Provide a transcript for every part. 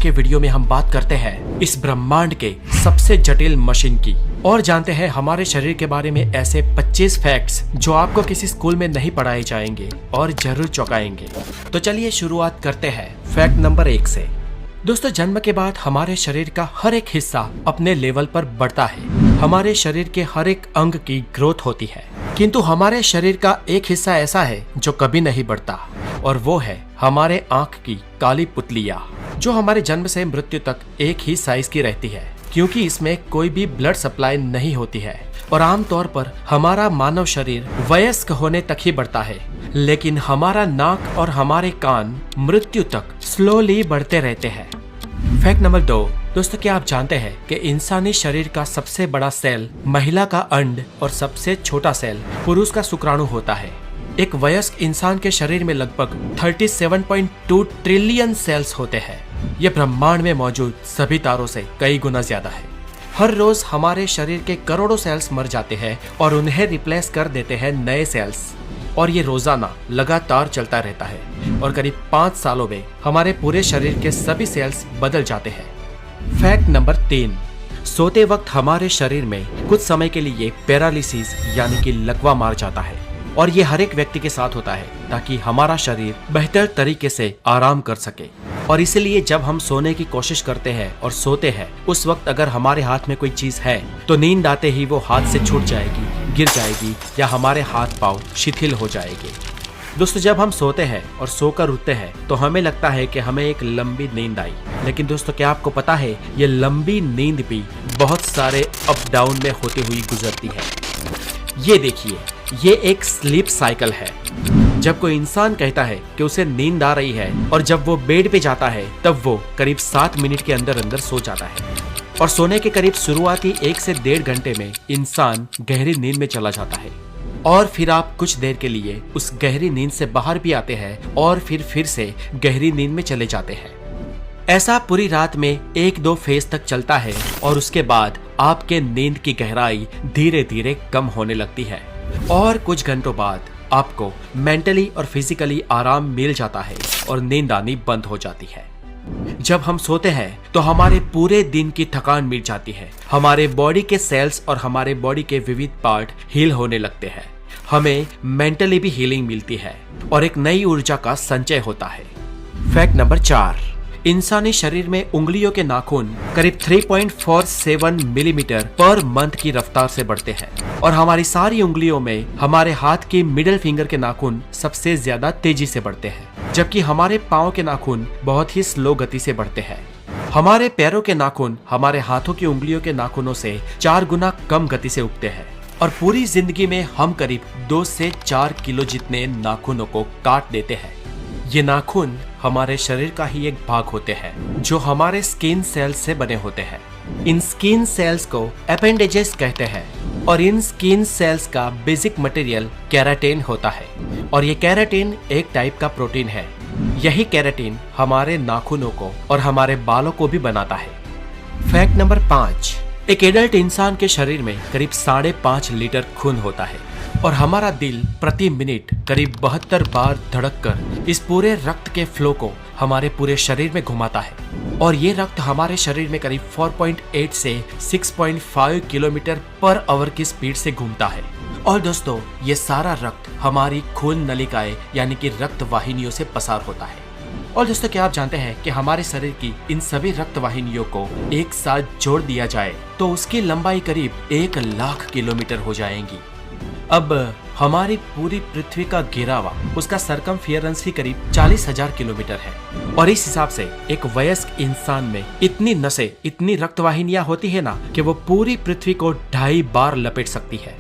के वीडियो में हम बात करते हैं इस ब्रह्मांड के सबसे जटिल मशीन की और जानते हैं हमारे शरीर के बारे में ऐसे 25 फैक्ट्स जो आपको किसी स्कूल में नहीं पढ़ाए जाएंगे और जरूर चौंकाएंगे। तो चलिए शुरुआत करते हैं फैक्ट नंबर 1 से। दोस्तों, जन्म के बाद हमारे शरीर का हर एक हिस्सा अपने लेवल पर बढ़ता है। हमारे शरीर के हर एक अंग की ग्रोथ होती है, किंतु हमारे शरीर का एक हिस्सा ऐसा है जो कभी नहीं बढ़ता और वो है हमारे आंख की काली पुतलियाँ, जो हमारे जन्म से मृत्यु तक एक ही साइज की रहती है, क्योंकि इसमें कोई भी ब्लड सप्लाई नहीं होती है और आमतौर पर हमारा मानव शरीर वयस्क होने तक ही बढ़ता है, लेकिन हमारा नाक और हमारे कान मृत्यु तक स्लोली बढ़ते रहते हैं। Fact number 2। दोस्तों, क्या आप जानते हैं कि इंसानी शरीर का सबसे बड़ा सेल महिला का अंड और सबसे छोटा सेल पुरुष का शुक्राणु होता है। एक वयस्क इंसान के शरीर में लगभग 37.2 ट्रिलियन सेल्स होते हैं। ये ब्रह्मांड में मौजूद सभी तारों से कई गुना ज्यादा है। हर रोज हमारे शरीर के करोड़ों सेल्स मर जाते हैं और उन्हें रिप्लेस कर देते हैं नए सेल्स, और ये रोजाना लगातार चलता रहता है और करीब 5 सालों में हमारे पूरे शरीर के सभी सेल्स बदल जाते हैं। Fact number 3। सोते वक्त हमारे शरीर में कुछ समय के लिए पैरालिसिस यानी कि लकवा मार जाता है और ये हर एक व्यक्ति के साथ होता है ताकि हमारा शरीर बेहतर तरीके से आराम कर सके। और इसलिए जब हम सोने की कोशिश करते हैं और सोते हैं, उस वक्त अगर हमारे हाथ में कोई चीज है तो नींद आते ही वो हाथ से छूट जाएगी, गिर जाएगी या हमारे हाथ पांव शिथिल हो जाएंगे। दोस्तों, जब हम सोते हैं और सोकर उठते हैं तो हमें लगता है कि हमें एक लंबी नींद आई, लेकिन दोस्तों क्या आपको पता है ये लंबी नींद भी बहुत सारे अप डाउन में होती हुई गुजरती है। ये देखिए, ये एक स्लीप साइकिल है। जब कोई इंसान कहता है कि उसे नींद आ रही है और जब वो बेड पे जाता है तब वो करीब 7 मिनट के अंदर अंदर सो जाता है और सोने के करीब शुरुआती 1 से 1.5 घंटे में इंसान गहरी नींद में चला जाता है और फिर आप कुछ देर के लिए उस गहरी नींद से बाहर भी आते हैं और फिर से गहरी नींद में चले जाते हैं। ऐसा पूरी रात में 1-2 फेज तक चलता है और उसके बाद आपके नींद की गहराई धीरे धीरे कम होने लगती है और कुछ घंटों बाद आपको मेंटली और फिजिकली आराम मिल जाता है और नींद आनी बंद हो जाती है। जब हम सोते हैं तो हमारे पूरे दिन की थकान मिट जाती है, हमारे बॉडी के सेल्स और हमारे बॉडी के विविध पार्ट हील होने लगते हैं, हमें मेंटली भी हीलिंग मिलती है और एक नई ऊर्जा का संचय होता है। Fact number 4। इंसानी शरीर में उंगलियों के नाखून करीब 3.47 मिलीमीटर पर मंथ की रफ्तार से बढ़ते हैं और हमारी सारी उंगलियों में हमारे हाथ की मिडिल फिंगर के नाखून सबसे ज्यादा तेजी से बढ़ते हैं, जबकि हमारे पाँव के नाखून बहुत ही स्लो गति से बढ़ते हैं। हमारे पैरों के नाखून हमारे हाथों की उंगलियों के नाखूनों से 4 गुना कम गति से उगते हैं और पूरी जिंदगी में हम करीब 2 से 4 किलो जितने नाखूनों को काट देते हैं। ये नाखून हमारे शरीर का ही एक भाग होते हैं जो हमारे स्किन सेल्स से बने होते हैं। इन स्किन सेल्स को एपेंडेजेस कहते हैं और इन स्किन सेल्स का बेसिक मटेरियल केराटिन होता है और ये केराटिन एक टाइप का प्रोटीन है। यही केराटिन हमारे नाखूनों को और हमारे बालों को भी बनाता है। Fact number 5। एक एडल्ट इंसान के शरीर में करीब 5.5 लीटर खून होता है और हमारा दिल प्रति मिनट करीब 72 बार धड़ककर इस पूरे रक्त के फ्लो को हमारे पूरे शरीर में घुमाता है और ये रक्त हमारे शरीर में करीब 4.8 से 6.5 किलोमीटर पर आवर की स्पीड से घूमता है। और दोस्तों, ये सारा रक्त हमारी खून नलिकाएं यानी कि रक्त वाहिनियों से पसार होता है। और दोस्तों, क्या आप जानते हैं कि हमारे शरीर की इन सभी रक्त वाहिनियों को एक साथ जोड़ दिया जाए तो उसकी लंबाई करीब 1 लाख किलोमीटर हो जाएगी। अब हमारी पूरी पृथ्वी का घेरावा, उसका सरकमफियरेंस ही करीब 40,000 किलोमीटर है और इस हिसाब से एक वयस्क इंसान में इतनी नसें, इतनी रक्तवाहिनियां होती है ना कि वो पूरी पृथ्वी को 2.5 बार लपेट सकती है।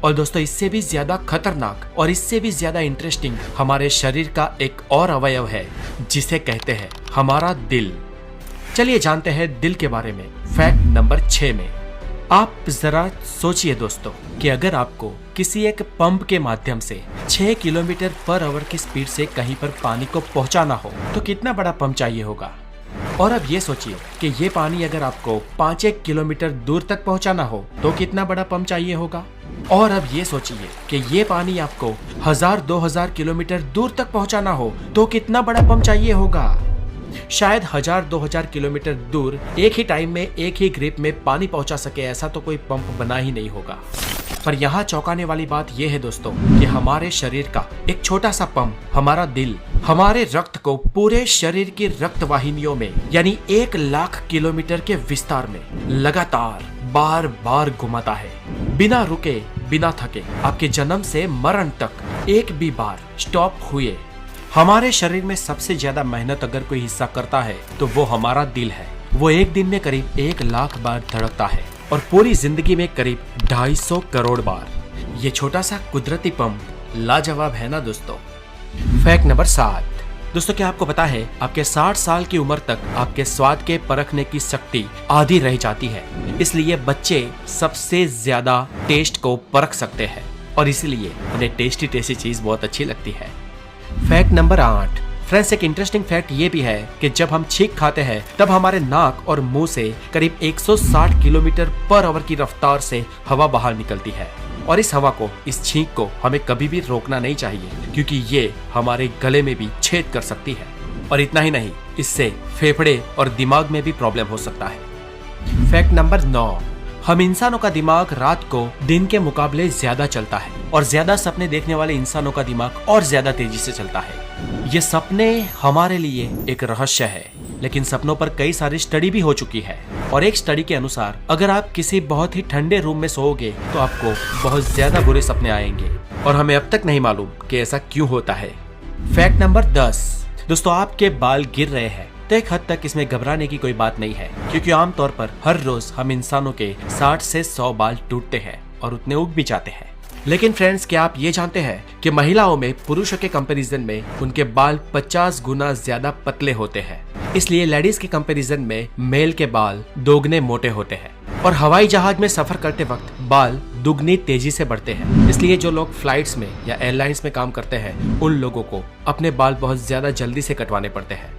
और दोस्तों, इससे भी ज्यादा खतरनाक और इससे भी ज्यादा इंटरेस्टिंग हमारे शरीर का एक और अवयव है जिसे कहते हैं हमारा दिल। चलिए जानते हैं दिल के बारे में फैक्ट नंबर 6 में। आप जरा सोचिए दोस्तों कि अगर आपको किसी एक पंप के माध्यम से 6 किलोमीटर पर आवर की स्पीड से कहीं पर पानी को पहुंचाना हो तो कितना बड़ा पंप चाहिए होगा। और अब ये सोचिए कि ये पानी अगर आपको 5-1 किलोमीटर दूर तक पहुंचाना हो तो कितना बड़ा पंप चाहिए होगा। और अब ये सोचिए कि ये पानी आपको 1000-2000 किलोमीटर दूर तक पहुंचाना हो तो कितना बड़ा पंप चाहिए होगा। शायद 1000-2000 किलोमीटर दूर एक ही टाइम में एक ही ग्रिप में पानी पहुंचा सके ऐसा तो कोई पंप बना ही नहीं होगा। पर यहाँ चौंकाने वाली बात यह है दोस्तों कि हमारे शरीर का एक छोटा सा पंप, हमारा दिल, हमारे रक्त को पूरे शरीर की रक्त वाहिनियों में यानी 1,00,000 किलोमीटर के विस्तार में लगातार बार बार घुमाता है, बिना रुके बिना थके। आपके जन्म से मरण तक एक भी बार स्टॉप हुए। हमारे शरीर में सबसे ज्यादा मेहनत अगर कोई हिस्सा करता है तो वो हमारा दिल है। वो एक दिन में करीब 1,00,000 बार धड़कता है और पूरी जिंदगी में करीब 250 करोड़ बार। ये छोटा सा कुदरती पंप लाजवाब है ना दोस्तों। Fact number 7। दोस्तों क्या आपको पता है आपके 60 साल की उम्र तक आपके स्वाद के परखने की शक्ति आधी रह जाती है, इसलिए बच्चे सबसे ज्यादा टेस्ट को परख सकते हैं और इसीलिए उन्हें टेस्टी टेस्टी चीज बहुत अच्छी लगती है। Fact number 8। फ्रेंड्स एक इंटरेस्टिंग फैक्ट ये भी है कि जब हम छींक खाते हैं तब हमारे नाक और मुंह से करीब 160 किलोमीटर पर आवर की रफ्तार से हवा बाहर निकलती है और इस हवा को, इस छींक को हमें कभी भी रोकना नहीं चाहिए क्योंकि ये हमारे गले में भी छेद कर सकती है। और इतना ही नहीं, इससे फेफड़े और दिमाग में भी प्रॉब्लम हो सकता है। Fact number 9। हम इंसानों का दिमाग रात को दिन के मुकाबले ज्यादा चलता है और ज्यादा सपने देखने वाले इंसानों का दिमाग और ज्यादा तेजी से चलता है। ये सपने हमारे लिए एक रहस्य है, लेकिन सपनों पर कई सारी स्टडी भी हो चुकी है और एक स्टडी के अनुसार अगर आप किसी बहुत ही ठंडे रूम में सोओगे तो आपको बहुत ज्यादा बुरे सपने आएंगे और हमें अब तक नहीं मालूम कि ऐसा क्यों होता है। Fact number 10। दोस्तों आपके बाल गिर रहे हैं तो एक हद तक इसमें घबराने की कोई बात नहीं है क्योंकि आमतौर पर हर रोज हम इंसानों के 60 से 100 बाल टूटते हैं और उतने उग भी जाते हैं। लेकिन फ्रेंड्स क्या आप ये जानते हैं कि महिलाओं में पुरुषों के कंपैरिजन में उनके बाल 50 गुना ज्यादा पतले होते हैं, इसलिए लेडीज के कंपैरिजन में मेल के बाल दोगुने मोटे होते हैं और हवाई जहाज में सफर करते वक्त बाल दुगनी तेजी से बढ़ते हैं। इसलिए जो लोग फ्लाइट्स में या एयरलाइंस में काम करते हैं उन लोगों को अपने बाल बहुत ज्यादा जल्दी से कटवाने पड़ते हैं।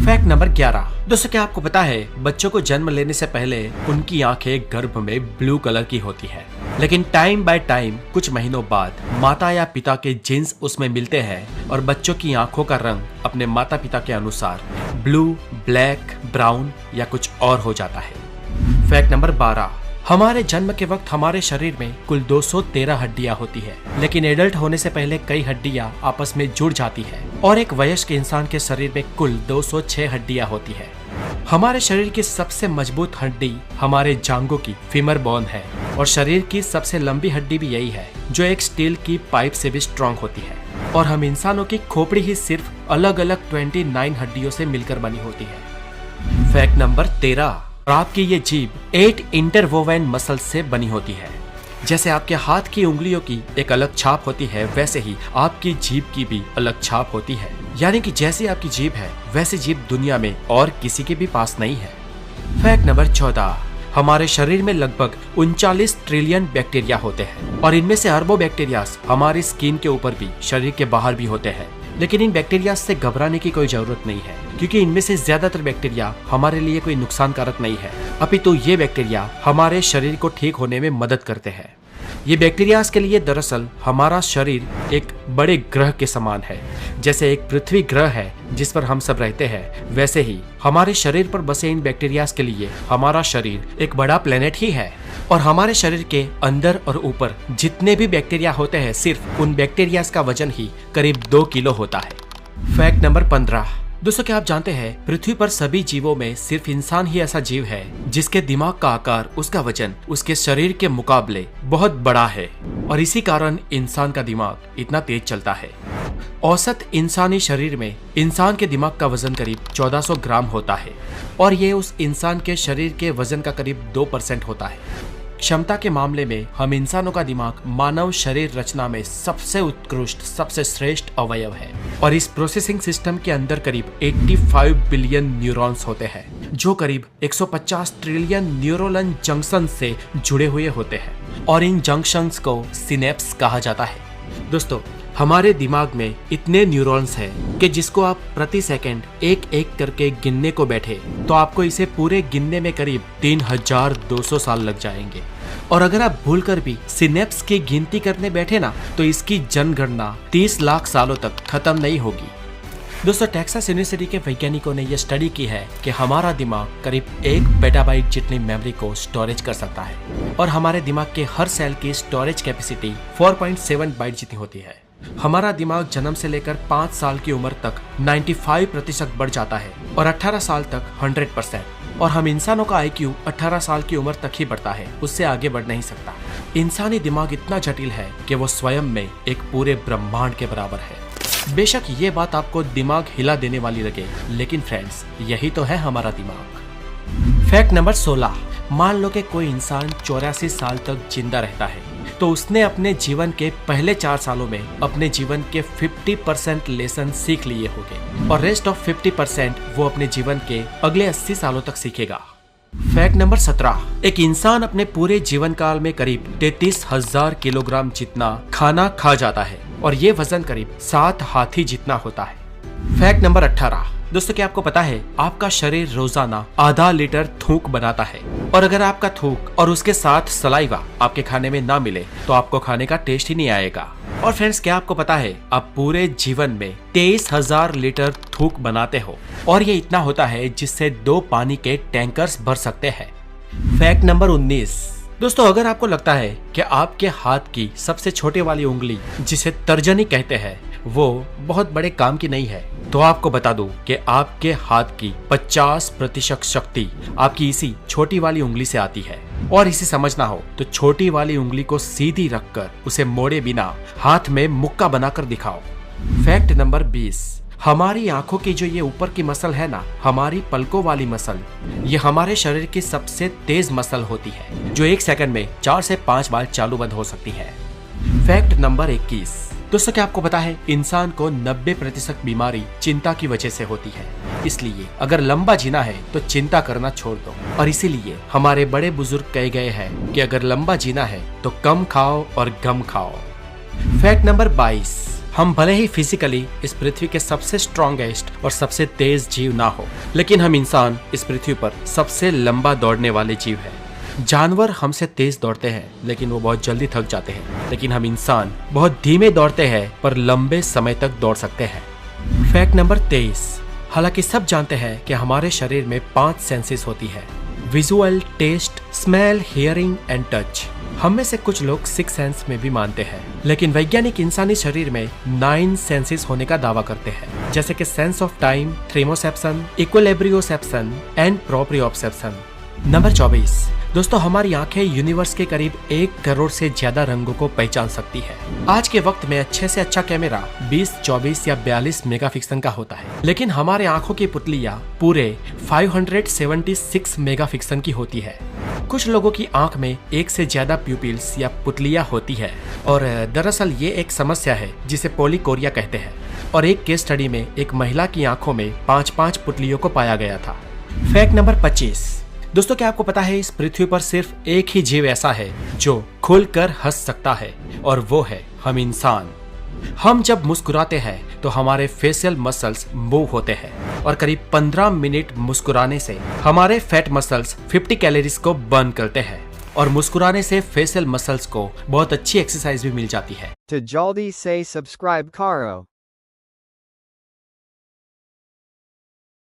Fact number 11। दोस्तों क्या आपको पता है बच्चों को जन्म लेने से पहले उनकी आंखें गर्भ में ब्लू कलर की होती है, लेकिन टाइम बाय टाइम कुछ महीनों बाद माता या पिता के जीन्स उसमें मिलते हैं और बच्चों की आंखों का रंग अपने माता पिता के अनुसार ब्लू, ब्लैक, ब्राउन या कुछ और हो जाता है। Fact number 12। हमारे जन्म के वक्त हमारे शरीर में कुल 213 हड्डियां होती है, लेकिन एडल्ट होने से पहले कई हड्डियां आपस में जुड़ जाती है और एक वयस्क इंसान के शरीर में कुल 206 हड्डियां होती है। हमारे शरीर की सबसे मजबूत हड्डी हमारे जांघों की फीमर बोन है और शरीर की सबसे लंबी हड्डी भी यही है जो एक स्टील की पाइप से भी स्ट्रॉन्ग होती है और हम इंसानों की खोपड़ी ही सिर्फ अलग अलग 29 हड्डियों से मिलकर बनी होती है। Fact number 13। और आपकी ये जीभ 8 इंटरवोवेन मसल से बनी होती है। जैसे आपके हाथ की उंगलियों की एक अलग छाप होती है वैसे ही आपकी जीभ की भी अलग छाप होती है, यानी कि जैसी आपकी जीभ है वैसी जीभ दुनिया में और किसी के भी पास नहीं है। Fact number 14। हमारे शरीर में लगभग 39 ट्रिलियन बैक्टीरिया होते हैं और इनमें से अरबों बैक्टीरिया हमारी स्किन के ऊपर भी, शरीर के बाहर भी होते हैं, लेकिन इन बैक्टीरिया से घबराने की कोई जरूरत नहीं है क्योंकि इनमें से ज्यादातर बैक्टीरिया हमारे लिए कोई नुकसानकारक नहीं है, अपितु ये बैक्टीरिया हमारे शरीर को ठीक होने में मदद करते हैं। ये बैक्टीरिया के लिए दरअसल हमारा शरीर एक बड़े ग्रह के समान है। जैसे एक पृथ्वी ग्रह है जिस पर हम सब रहते हैं, वैसे ही हमारे शरीर पर बसे इन बैक्टीरिया के लिए हमारा शरीर एक बड़ा प्लेनेट ही है और हमारे शरीर के अंदर और ऊपर जितने भी बैक्टीरिया होते हैं सिर्फ उन बैक्टीरिया का वजन ही करीब 2 किलो होता है। Fact number 15। दोस्तों क्या आप जानते हैं पृथ्वी पर सभी जीवों में सिर्फ इंसान ही ऐसा जीव है जिसके दिमाग का आकार, उसका वजन उसके शरीर के मुकाबले बहुत बड़ा है और इसी कारण इंसान का दिमाग इतना तेज चलता है। औसत इंसानी शरीर में इंसान के दिमाग का वजन करीब 1400 ग्राम होता है और ये उस इंसान के शरीर के वजन का करीब 2% होता है। क्षमता के मामले में हम इंसानों का दिमाग मानव शरीर रचना में सबसे उत्कृष्ट, सबसे श्रेष्ठ अवयव है और इस प्रोसेसिंग सिस्टम के अंदर करीब 85 बिलियन न्यूरॉन्स होते हैं जो करीब 150 ट्रिलियन न्यूरोनल जंक्शन से जुड़े हुए होते हैं और इन जंक्शंस को सिनेप्स कहा जाता है। दोस्तों हमारे दिमाग में इतने न्यूरॉन्स हैं कि जिसको आप प्रति सेकंड एक एक करके गिनने को बैठे तो आपको इसे पूरे गिनने में करीब 3200 साल लग जाएंगे और अगर आप भूलकर भी सिनेप्स की गिनती करने बैठे ना तो इसकी जनगणना 30 लाख सालों तक खत्म नहीं होगी। दोस्तों टेक्सास यूनिवर्सिटी के वैज्ञानिकों ने यह स्टडी की है कि हमारा दिमाग करीब 1 पेटाबाइट जितनी मेमोरी को स्टोरेज कर सकता है और हमारे दिमाग के हर सेल की स्टोरेज कैपेसिटी 4.7 बाइट जितनी होती है। हमारा दिमाग जन्म से लेकर 5 साल की उम्र तक 95% बढ़ जाता है और 18 साल तक 100%। और हम इंसानों का IQ 18 साल की उम्र तक ही बढ़ता है, उससे आगे बढ़ नहीं सकता। इंसानी दिमाग इतना जटिल है कि वो स्वयं में एक पूरे ब्रह्मांड के बराबर है। बेशक ये बात आपको दिमाग हिला देने वाली लगे, लेकिन फ्रेंड्स यही तो है हमारा दिमाग। Fact number 16। मान लो कि कोई इंसान 84 साल तक जिंदा रहता है तो उसने अपने जीवन के पहले 4 सालों में अपने जीवन के 50% लेसन सीख लिए होंगे और रेस्ट ऑफ 50% वो अपने जीवन के अगले 80 सालों तक सीखेगा। Fact number 17। एक इंसान अपने पूरे जीवन काल में करीब 33,000 किलोग्राम जितना खाना खा जाता है और ये वजन करीब 7 हाथी जितना होता है। Fact number 18। दोस्तों क्या आपको पता है आपका शरीर रोजाना आधा लीटर थूक बनाता है और अगर आपका थूक और उसके साथ सलाइवा आपके खाने में ना मिले तो आपको खाने का टेस्ट ही नहीं आएगा। और फ्रेंड्स क्या आपको पता है आप पूरे जीवन में 23,000 लीटर थूक बनाते हो और ये इतना होता है जिससे 2 पानी के टैंकर्स भर सकते हैं। Fact number 19। दोस्तों अगर आपको लगता है कि आपके हाथ की सबसे छोटे वाली उंगली जिसे तर्जनी कहते हैं वो बहुत बड़े काम की नहीं है तो आपको बता दूं कि आपके हाथ की 50% शक्ति आपकी इसी छोटी वाली उंगली से आती है। और इसे समझना हो तो छोटी वाली उंगली को सीधी रखकर उसे मोड़े बिना हाथ में मुक्का बनाकर दिखाओ। Fact number 20। हमारी आंखों की जो ये ऊपर की मसल है ना, हमारी पलकों वाली मसल, ये हमारे शरीर की सबसे तेज मसल होती है जो 1 सेकंड में 4 से 5 बार चालू बंद हो सकती है। Fact number 21। दोस्तों क्या आपको पता है इंसान को 90% बीमारी चिंता की वजह से होती है, इसलिए अगर लंबा जीना है तो चिंता करना छोड़ दो। और इसीलिए हमारे बड़े बुजुर्ग कहे गए हैं कि अगर लंबा जीना है तो कम खाओ और गम खाओ। Fact number 22। हम भले ही फिजिकली इस पृथ्वी के सबसे स्ट्रॉन्गेस्ट और सबसे तेज जीव ना हो, लेकिन हम इंसान इस पृथ्वी पर सबसे लंबा दौड़ने वाले जीव हैं। जानवर हमसे तेज दौड़ते हैं लेकिन वो बहुत जल्दी थक जाते हैं, लेकिन हम इंसान बहुत धीमे दौड़ते हैं पर लंबे समय तक दौड़ सकते हैं। Fact number 23। हालांकि सब जानते हैं कि हमारे शरीर में 5 सेंसेस होती है, visual, taste, smell, hearing and touch. हम में से कुछ लोग 6 सेंस में भी मानते हैं, लेकिन वैज्ञानिक इंसानी शरीर में 9 सेंसेस होने का दावा करते हैं, जैसे कि sense of time, thermoception, equilibrioception and proprioception. Number 24। दोस्तों हमारी आंखें यूनिवर्स के करीब 1 करोड़ से ज्यादा रंगों को पहचान सकती है। आज के वक्त में अच्छे से अच्छा कैमरा 20, 24 या 42 मेगापिक्सल का होता है, लेकिन हमारे आंखों की पुतलियां पूरे 576 मेगापिक्सल की होती है। कुछ लोगों की आंख में 1 से ज्यादा प्यूपिल्स या पुतलियां होती है और दरअसल ये एक समस्या है जिसे पोलीकोरिया कहते हैं। और एक केस स्टडी में एक महिला की आंखों में 5-5 पुतलियों को पाया गया था। Fact number 25। दोस्तों क्या आपको पता है इस पृथ्वी पर सिर्फ एक ही जीव ऐसा है जो खुलकर हंस सकता है और वो है हम इंसान। हम जब मुस्कुराते हैं तो हमारे फेशियल मसल्स मूव होते हैं और करीब 15 मिनट मुस्कुराने से हमारे फैट मसल्स 50 कैलोरीज को बर्न करते हैं और मुस्कुराने से फेशियल मसल्स को बहुत अच्छी एक्सरसाइज भी मिल जाती है। To Jaldi say subscribe Karo.